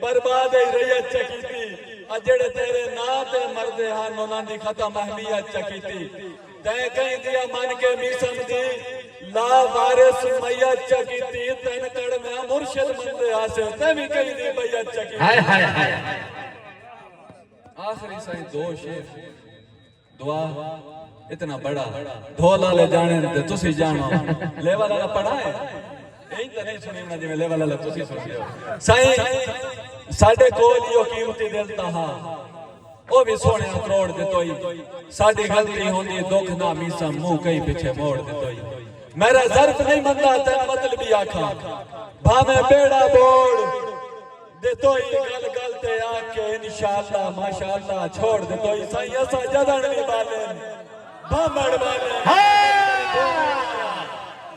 برباد ریت چکیتی اجڑ تیرے نا تے مردے ہاں انہاں دی ختم اہمیت چکیتی تے کہیں دیا من کے میسم دی لا وارث میت چکیتی تین کڑ میں مرشد مندے حاصل تے بھی کہیں دی میت چکیتی آخری سائیں دو شیف دعا اتنا بڑا ڈھولا لے جانے تے تسی جانو لے والا پڑھا ہے یہی تو نہیں سنی میں جی میں لے والا تسی سنی ہو سائیں ساڑھے کول یہ قیمتی دلتا ہاں وہ بھی سونے کروڑ دیتوئی ساڑھی غلطی ہوندی دکھ نا میسم منہ کئی پیچھے موڑ دیتوئی میرا ظرف نہیں مندہ تین مطلبی آکھا بھامے بیڑا بوڑ دیتوئی گل گل تے آکے انشاءاللہ ماشاءاللہ چھوڑ دیتوئی سائیں ایسا جدن بھی بالین بھامڑ بالین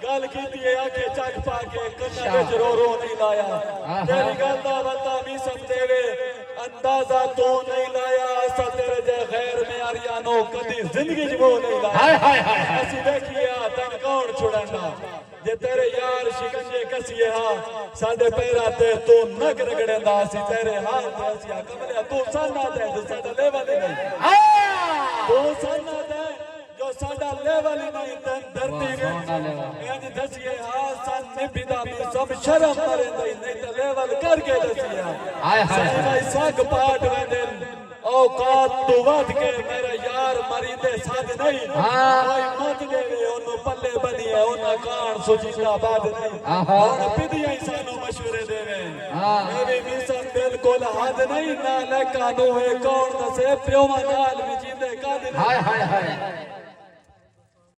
گل کی دیئے آکے چاک پاکے کنہ بچ رو رو نہیں لایا تیری گل دا بلتا میسم دے اندازہ تو نہیں لایا ایسا تیرے جے غیر میں آریانو کدی زندگی جبو نہیں لایا ایسی دیکھئے تن کون چھڑنا جے تیرے یار شکنجے کسیے ہاں ساڑھے پیرا تے تو نگ رگڑے دا سی تیرے ہاں دے سی کملیا تو سانا دے جو ساڑھا لے والی نہیں تو سانا دے جو ساڑھا لے والی نہیں تن دھرتی گئے یعنی دسیے ہاں سان نبیدہ بھی سب شرم مرے نہیں تو لے والی کر کے دسیے ہاں سائنہ ساک پاٹ ویندن اوقات تو وقت کے میرا یار مریدے ساتھ نہیں کوئی مت دے وے انہوں پلے بنی ہے انہوں کان سجیدہ باد نہیں انہوں پیدیاں انسانوں مشورے دے وے میری میسن بالکل حد نہیں نہ لکانو ہے کون نسے پیوما نال بھی جیندے قادر نہیں